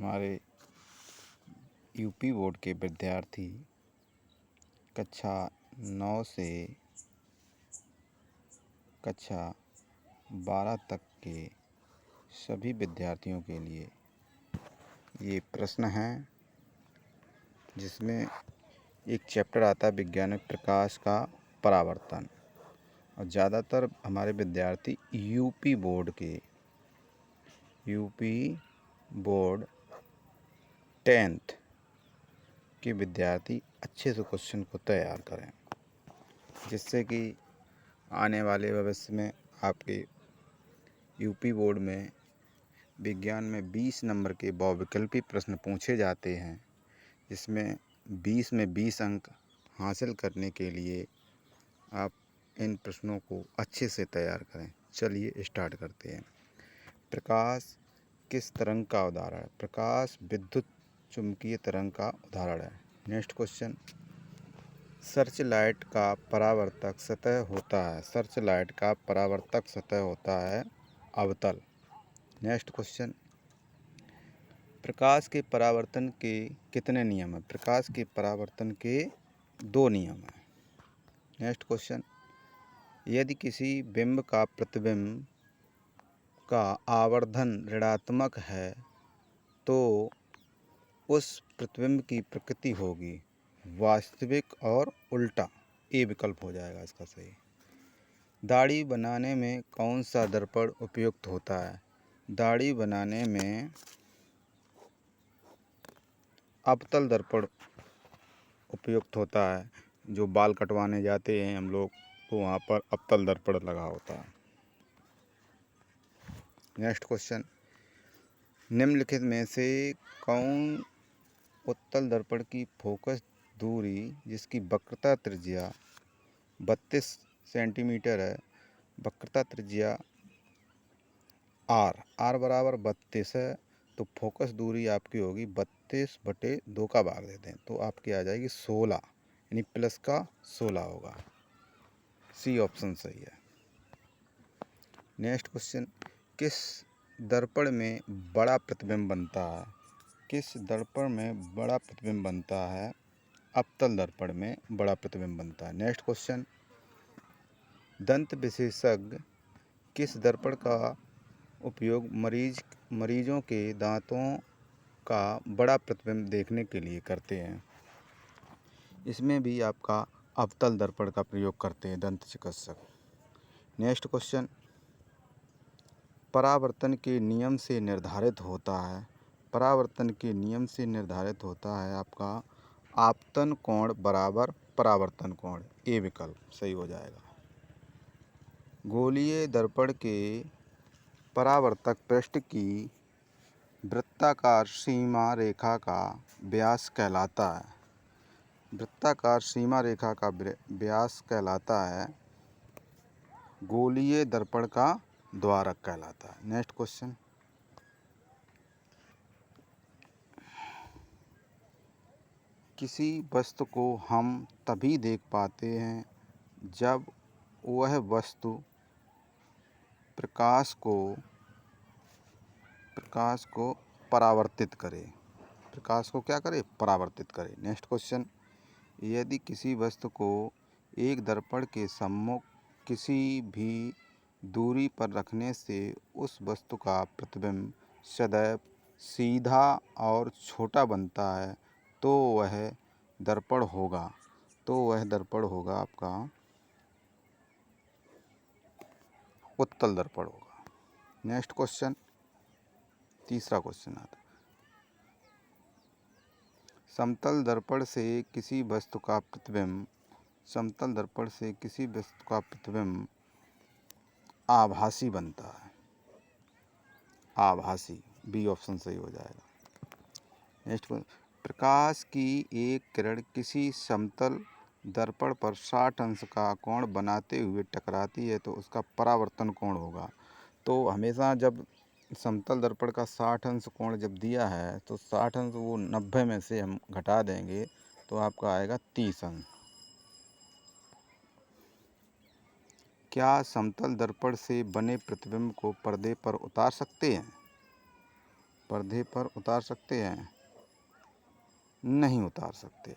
हमारे UP board के विद्यार्थी कक्षा 9 से कक्षा 12 तक के सभी विद्यार्थियों के लिए ये प्रश्न हैं, जिसमें एक चैप्टर आता है विज्ञान में प्रकाश का परावर्तन। और ज़्यादातर हमारे विद्यार्थी यूपी बोर्ड 10th के विद्यार्थी अच्छे से क्वेश्चन को तैयार करें, जिससे कि आने वाले भविष्य में आपके यूपी बोर्ड में विज्ञान में 20 नंबर के बहुविकल्पी प्रश्न पूछे जाते हैं, जिसमें 20 में 20 अंक हासिल करने के लिए आप इन प्रश्नों को अच्छे से तैयार करें। चलिए स्टार्ट करते हैं। प्रकाश किस तरंग का उदाहरण है? प्रकाश विद्युत चुंबकीय तरंग का उदाहरण है। नेक्स्ट क्वेश्चन, सर्च लाइट का परावर्तक सतह होता है। सर्च लाइट का परावर्तक सतह होता है अवतल। नेक्स्ट क्वेश्चन, प्रकाश के परावर्तन के कितने नियम हैं? प्रकाश के परावर्तन के 2 नियम हैं। नेक्स्ट क्वेश्चन, यदि किसी बिंब का प्रतिबिंब का आवर्धन ऋणात्मक है तो उस प्रतिबिंब की प्रकृति होगी वास्तविक और उल्टा। ए विकल्प हो जाएगा इसका सही। दाढ़ी बनाने में कौन सा दर्पण उपयुक्त होता है? दाढ़ी बनाने में अवतल दर्पण उपयुक्त होता है। जो बाल कटवाने जाते हैं हम लोग, तो वहाँ पर अवतल दर्पण लगा होता है। नेक्स्ट क्वेश्चन, निम्नलिखित में से कौन उत्तल दर्पण की फोकस दूरी जिसकी वक्रता त्रिज्या 32 सेंटीमीटर है, वक्रता त्रिज्या आर बराबर 32 है, तो फोकस दूरी आपकी होगी 32/2 का भाग देते हैं तो आपकी आ जाएगी 16, यानी प्लस का 16 होगा। सी ऑप्शन सही है। नेक्स्ट क्वेश्चन, किस दर्पण में बड़ा प्रतिबिंब बनता है? किस दर्पण में बड़ा प्रतिबिंब बनता है? अवतल दर्पण में बड़ा प्रतिबिंब बनता है। नेक्स्ट क्वेश्चन, दंत विशेषज्ञ किस दर्पण का उपयोग मरीजों के दांतों का बड़ा प्रतिबिंब देखने के लिए करते हैं? इसमें भी आपका अवतल दर्पण का प्रयोग करते हैं दंत चिकित्सक। नेक्स्ट क्वेश्चन, परावर्तन के नियम से निर्धारित होता है। परावर्तन के नियम से निर्धारित होता है आपका आपतन कोण बराबर परावर्तन कोण। ए विकल्प सही हो जाएगा। गोलीय दर्पण के परावर्तक पृष्ठ की वृत्ताकार सीमा रेखा का व्यास कहलाता है। वृत्ताकार सीमा रेखा का व्यास कहलाता है गोलीय दर्पण का द्वारक कहलाता है। नेक्स्ट क्वेश्चन, किसी वस्तु को हम तभी देख पाते हैं जब वह वस्तु प्रकाश को परावर्तित करे। प्रकाश को क्या करे? परावर्तित करे। नेक्स्ट क्वेश्चन, यदि किसी वस्तु को एक दर्पण के सम्मुख किसी भी दूरी पर रखने से उस वस्तु का प्रतिबिंब सदैव सीधा और छोटा बनता है तो वह दर्पण होगा आपका उत्तल दर्पण होगा। नेक्स्ट क्वेश्चन, तीसरा क्वेश्चन आता है, समतल दर्पण से किसी वस्तु का प्रतिबिंब आभासी बनता है। आभासी, बी ऑप्शन सही हो जाएगा। नेक्स्ट क्वेश्चन, प्रकाश की एक किरण किसी समतल दर्पण पर 60 अंश का कोण बनाते हुए टकराती है तो उसका परावर्तन कोण होगा। तो हमेशा जब समतल दर्पण का 60 अंश कोण जब दिया है तो 60 अंश वो 90 में से हम घटा देंगे तो आपका आएगा 30 अंश। क्या समतल दर्पण से बने प्रतिबिंब को पर्दे पर उतार सकते हैं? पर्दे पर उतार सकते हैं? नहीं उतार सकते।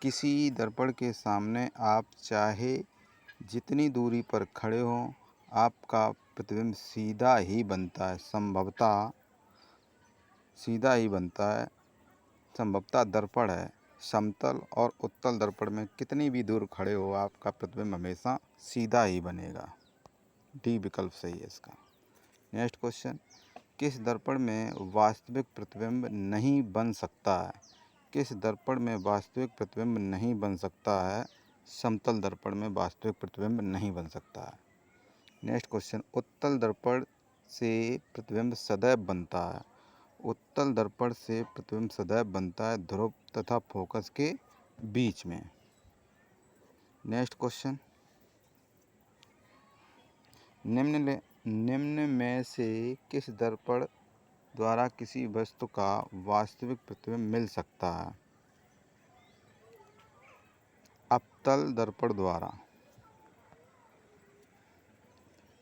किसी दर्पण के सामने आप चाहे जितनी दूरी पर खड़े हों, आपका प्रतिबिंब सीधा ही बनता है, संभवतः सीधा ही बनता है। संभवतः दर्पण है। समतल और उत्तल दर्पण में कितनी भी दूर खड़े हो, आपका प्रतिबिंब हमेशा सीधा ही बनेगा। डी विकल्प सही है इसका। नेक्स्ट क्वेश्चन, किस दर्पण में वास्तविक प्रतिबिंब नहीं बन सकता है? किस दर्पण में वास्तविक प्रतिबिंब नहीं बन सकता है? समतल दर्पण में वास्तविक प्रतिबिंब नहीं बन सकता है। नेक्स्ट क्वेश्चन, उत्तल दर्पण से प्रतिबिंब सदैव बनता है। उत्तल दर्पण से प्रतिबिंब सदैव बनता है ध्रुव तथा फोकस के बीच में। नेक्स्ट क्वेश्चन, निम्न में से किस दर्पण द्वारा किसी वस्तु का वास्तविक प्रतिबिंब मिल सकता है? अवतल दर्पण द्वारा।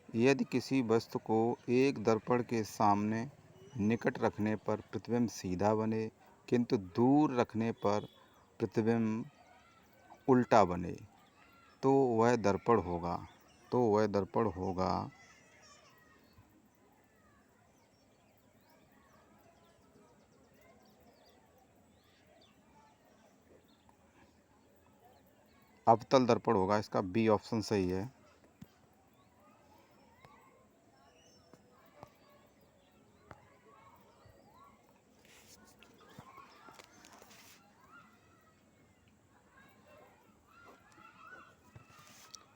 यदि किसी वस्तु को एक दर्पण के सामने निकट रखने पर प्रतिबिंब सीधा बने, किंतु दूर रखने पर प्रतिबिंब उल्टा बने, तो वह दर्पण होगा अवतल दर्पण होगा। इसका बी ऑप्शन सही है।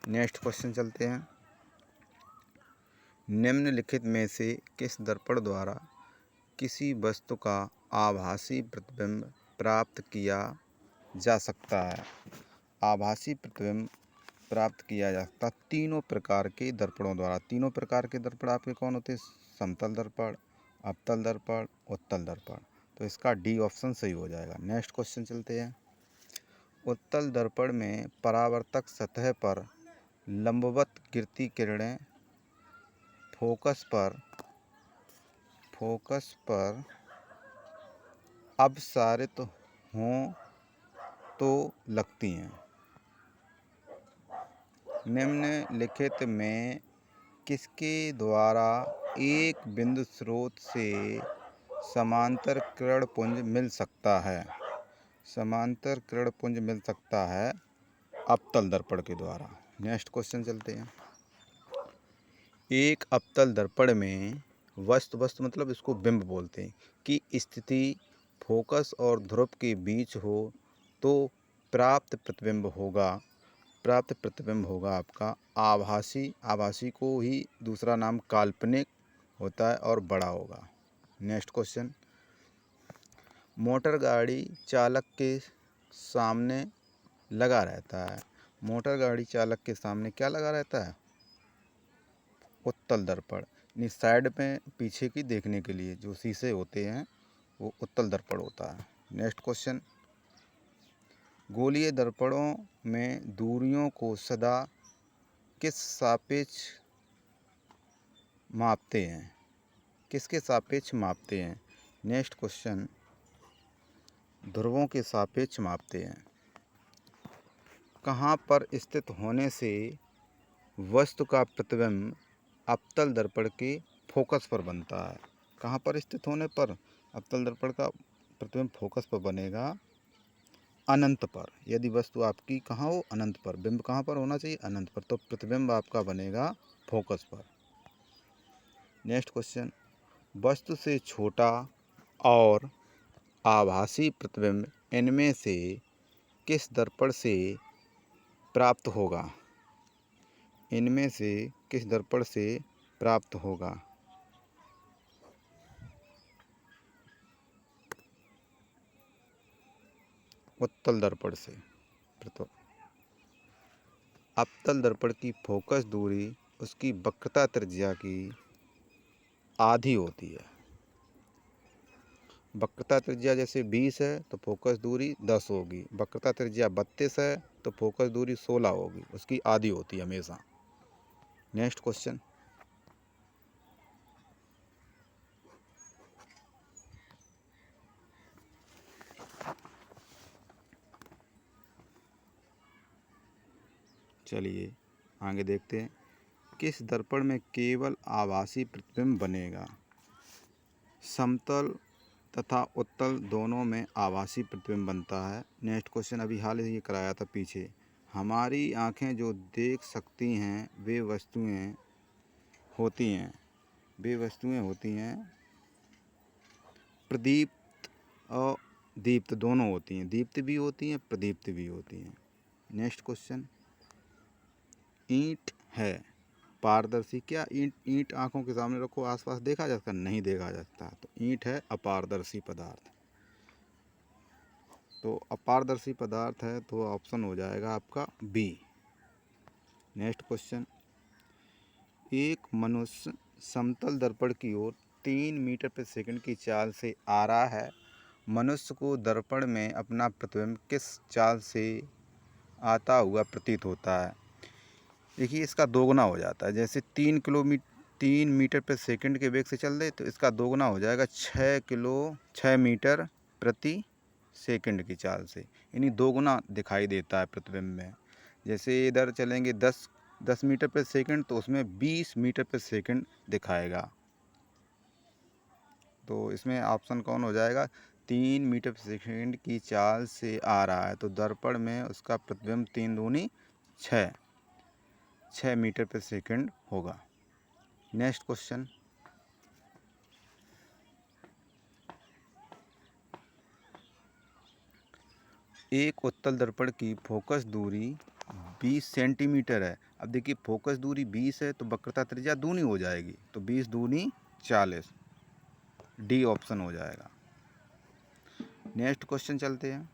नेक्स्ट क्वेश्चन चलते हैं। निम्नलिखित में से किस दर्पण द्वारा किसी वस्तु का आभासी प्रतिबिंब प्राप्त किया जा सकता है? आभासी प्रतिबिंब प्राप्त किया जा सकता तीनों प्रकार के दर्पणों द्वारा। तीनों प्रकार के दर्पण आपके कौन होते हैं? समतल दर्पण, अवतल दर्पण, उत्तल दर्पण। तो इसका डी ऑप्शन सही हो जाएगा। नेक्स्ट क्वेश्चन चलते हैं। उत्तल दर्पण में परावर्तक सतह पर लंबवत गिरती किरणें फोकस पर अपसारित हों तो लगती हैं। निम्नलिखित में किसके द्वारा एक बिंदु स्रोत से समांतर किरण पुंज मिल सकता है? समांतर किरण पुंज मिल सकता है अवतल दर्पण के द्वारा। नेक्स्ट क्वेश्चन चलते हैं। एक अवतल दर्पण में वस्तु मतलब इसको बिंब बोलते हैं, की स्थिति फोकस और ध्रुव के बीच हो तो प्राप्त प्रतिबिंब होगा आपका आभासी। आभासी को ही दूसरा नाम काल्पनिक होता है और बड़ा होगा। नेक्स्ट क्वेश्चन, मोटर गाड़ी चालक के सामने लगा रहता है। मोटर गाड़ी चालक के सामने क्या लगा रहता है? उत्तल दर्पण। यानी साइड में पीछे की देखने के लिए जो शीशे होते हैं वो उत्तल दर्पण होता है। नेक्स्ट क्वेश्चन, गोलीय दर्पणों में दूरियों को सदा किस सापेक्ष मापते हैं? किसके सापेक्ष मापते हैं? नेक्स्ट क्वेश्चन, ध्रुवों के सापेक्ष मापते हैं। कहाँ पर स्थित होने से वस्तु का प्रतिबिंब अवतल दर्पण के फोकस पर बनता है? कहाँ पर स्थित होने पर अवतल दर्पण का प्रतिबिंब फोकस पर बनेगा? अनंत पर। यदि वस्तु आपकी कहाँ हो? अनंत पर। बिंब कहाँ पर होना चाहिए? अनंत पर। तो प्रतिबिंब आपका बनेगा फोकस पर। नेक्स्ट क्वेश्चन, वस्तु से छोटा और आभासी प्रतिबिंब इनमें से किस दर्पण से प्राप्त होगा? इनमें से किस दर्पण से प्राप्त होगा? उत्तल दर्पण से। अवतल दर्पण की फोकस दूरी उसकी वक्रता त्रिज्या की आधी होती है। वक्रता त्रिज्या जैसे 20 है तो फोकस दूरी 10 होगी। वक्रता त्रिज्या 32 है तो फोकस दूरी 16 होगी। उसकी आधी होती है हमेशा। नेक्स्ट क्वेश्चन, चलिए आगे देखते हैं। किस दर्पण में केवल आभासी प्रतिबिंब बनेगा? समतल तथा उत्तल दोनों में आभासी प्रतिबिंब बनता है। नेक्स्ट क्वेश्चन अभी हाल ही कराया था पीछे। हमारी आँखें जो देख सकती हैं वे वस्तुएं होती हैं प्रदीप्त और दीप्त दोनों होती हैं। दीप्त भी होती हैं, प्रदीप्त भी होती हैं। नेक्स्ट क्वेश्चन, ईंट है पारदर्शी। क्या ईंट आंखों के सामने रखो आसपास देखा जा सकता? नहीं देखा जा सकता। तो ईंट है अपारदर्शी पदार्थ। तो अपारदर्शी पदार्थ है तो ऑप्शन हो जाएगा आपका बी। नेक्स्ट क्वेश्चन, एक मनुष्य समतल दर्पण की ओर 3 मीटर प्रति सेकंड की चाल से आ रहा है। मनुष्य को दर्पण में अपना प्रतिबिंब किस चाल से आता हुआ प्रतीत होता है? देखिए इसका दोगुना हो जाता है। जैसे 3 मीटर प्रति सेकंड के वेग से चल रहे तो इसका दोगुना हो जाएगा 6 मीटर प्रति सेकंड की चाल से, यानी दोगुना दिखाई देता है प्रतिबिंब में। जैसे इधर चलेंगे 10 मीटर प्रति सेकंड तो उसमें 20 मीटर प्रति सेकंड दिखाएगा। तो इसमें ऑप्शन कौन हो जाएगा? 3 मीटर प्रति सेकंड की चाल से आ रहा है तो दर्पण में उसका प्रतिबिंब 3 दूनी 6 मीटर प्रति सेकंड होगा। नेक्स्ट क्वेश्चन, एक उत्तल दर्पण की फोकस दूरी 20 सेंटीमीटर है। अब देखिए फोकस दूरी 20 है तो वक्रता त्रिज्या दूनी हो जाएगी, तो 20 दूनी 40, डी ऑप्शन हो जाएगा। नेक्स्ट क्वेश्चन चलते हैं।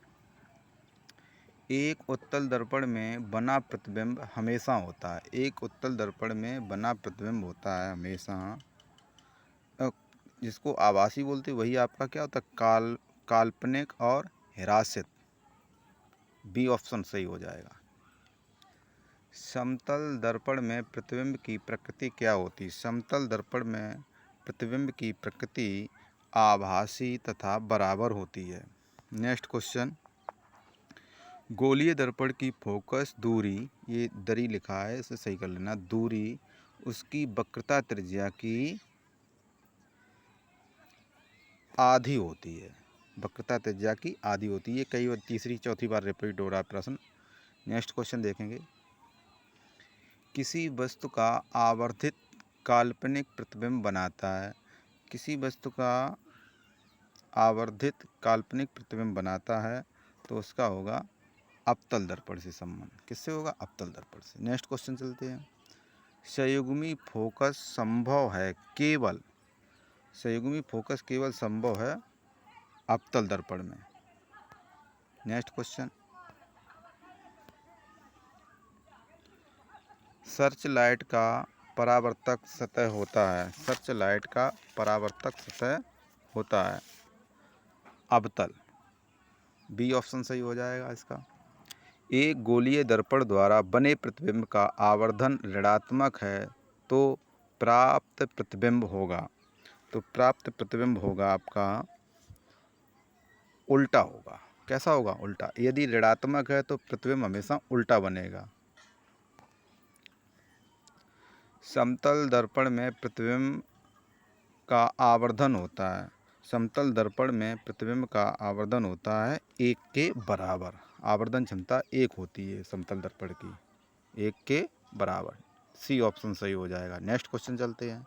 एक उत्तल दर्पण में बना प्रतिबिंब हमेशा होता है। एक उत्तल दर्पण में बना प्रतिबिंब होता है हमेशा, जिसको आभासी बोलते हैं। वही आपका क्या होता है? काल्पनिक और हिरासित। बी ऑप्शन सही हो जाएगा। समतल दर्पण में प्रतिबिंब की प्रकृति क्या होती है? समतल दर्पण में प्रतिबिंब की प्रकृति आभासी तथा बराबर होती है। नेक्स्ट क्वेश्चन, गोलीय दर्पण की फोकस दूरी, ये दरी लिखा है इसे सही कर लेना, दूरी उसकी वक्रता त्रिज्या की आधी होती है। वक्रता त्रिज्या की आधी होती है। ये कई बार तीसरी चौथी बार रिपीट हो रहा है प्रश्न। नेक्स्ट क्वेश्चन देखेंगे। किसी वस्तु का आवर्धित काल्पनिक प्रतिबिंब बनाता है। किसी वस्तु का आवर्धित काल्पनिक प्रतिबिंब बनाता है तो उसका होगा अवतल दर्पण से संबंध। किससे होगा? अवतल दर्पण से। नेक्स्ट क्वेश्चन चलते हैं। संयुग्मी फोकस संभव है केवल, संयुग्मी फोकस केवल संभव है अवतल दर्पण में। नेक्स्ट क्वेश्चन, सर्च लाइट का परावर्तक सतह होता है। सर्च लाइट का परावर्तक सतह होता है अवतल। बी ऑप्शन सही हो जाएगा इसका। एक गोलीय दर्पण द्वारा बने प्रतिबिंब का आवर्धन ऋणात्मक है तो प्राप्त प्रतिबिंब होगा, तो प्राप्त प्रतिबिंब होगा आपका उल्टा होगा। कैसा होगा? उल्टा। यदि ऋणात्मक है तो प्रतिबिंब हमेशा उल्टा बनेगा। समतल दर्पण में प्रतिबिंब का आवर्धन होता है। समतल दर्पण में प्रतिबिंब का आवर्धन होता है 1 के बराबर। आवर्धन क्षमता 1 होती है समतल दर्पण की, 1 के बराबर। सी ऑप्शन सही हो जाएगा। नेक्स्ट क्वेश्चन चलते हैं।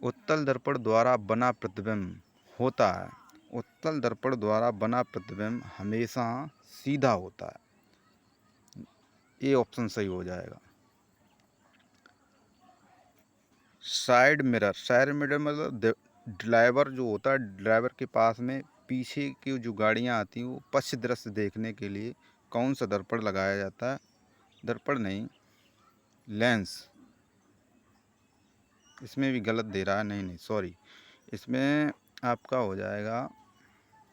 उत्तल दर्पण द्वारा बना प्रतिबिंब होता है। उत्तल दर्पण द्वारा बना प्रतिबिंब हमेशा सीधा होता है। ये ऑप्शन सही हो जाएगा। साइड मिरर मतलब ड्राइवर जो होता है, ड्राइवर के पास में पीछे की जो गाड़ियाँ आती हैं वो पश्च दृश्य देखने के लिए कौन सा दर्पण लगाया जाता है? दर्पण नहीं, लेंस। इसमें भी गलत दे रहा है। नहीं सॉरी, इसमें आपका हो जाएगा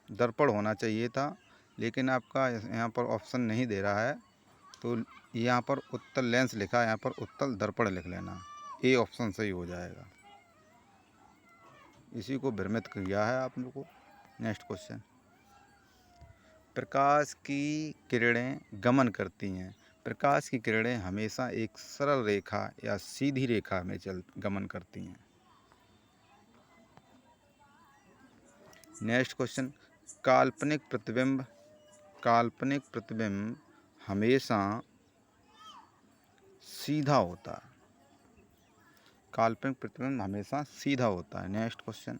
दर्पण होना चाहिए था, लेकिन आपका यहाँ पर ऑप्शन नहीं दे रहा है तो यहाँ पर उत्तल लेंस लिखा है, यहाँ पर उत्तल दर्पण लिख लेना। ए ऑप्शन सही हो जाएगा। इसी को भ्रमित किया है आप लोगों को। नेक्स्ट क्वेश्चन, प्रकाश की किरणें गमन करती हैं। प्रकाश की किरणें हमेशा एक सरल रेखा या सीधी रेखा में गमन करती हैं। नेक्स्ट क्वेश्चन, काल्पनिक प्रतिबिंब हमेशा सीधा होता है। काल्पनिक प्रतिबिंब हमेशा सीधा होता है। नेक्स्ट क्वेश्चन,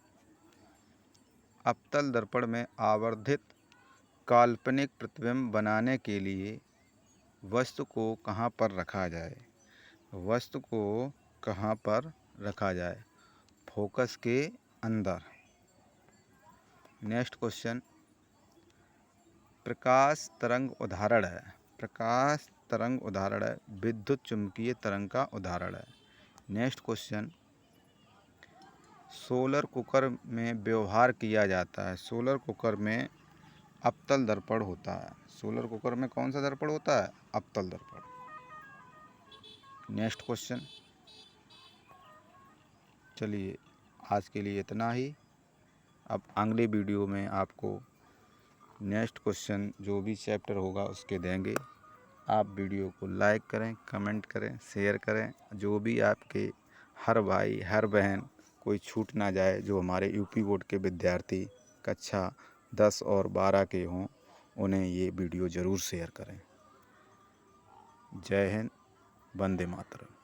अवतल दर्पण में आवर्धित काल्पनिक प्रतिबिंब बनाने के लिए वस्तु को कहाँ पर रखा जाए? वस्तु को कहाँ पर रखा जाए? फोकस के अंदर। नेक्स्ट क्वेश्चन, प्रकाश तरंग उदाहरण है विद्युत चुम्बकीय तरंग का उदाहरण है। नेक्स्ट क्वेश्चन, सोलर कुकर में व्यवहार किया जाता है। सोलर कुकर में अवतल दर्पण होता है। सोलर कुकर में कौन सा दर्पण होता है? अवतल दर्पण। नेक्स्ट क्वेश्चन, चलिए आज के लिए इतना ही। अब अगले वीडियो में आपको नेक्स्ट क्वेश्चन जो भी चैप्टर होगा उसके देंगे। आप वीडियो को लाइक करें, कमेंट करें, शेयर करें। जो भी आपके हर भाई हर बहन कोई छूट ना जाए, जो हमारे यूपी बोर्ड के विद्यार्थी कक्षा 10 और 12 के हों, उन्हें ये वीडियो ज़रूर शेयर करें। जय हिंद, वंदे मातरम।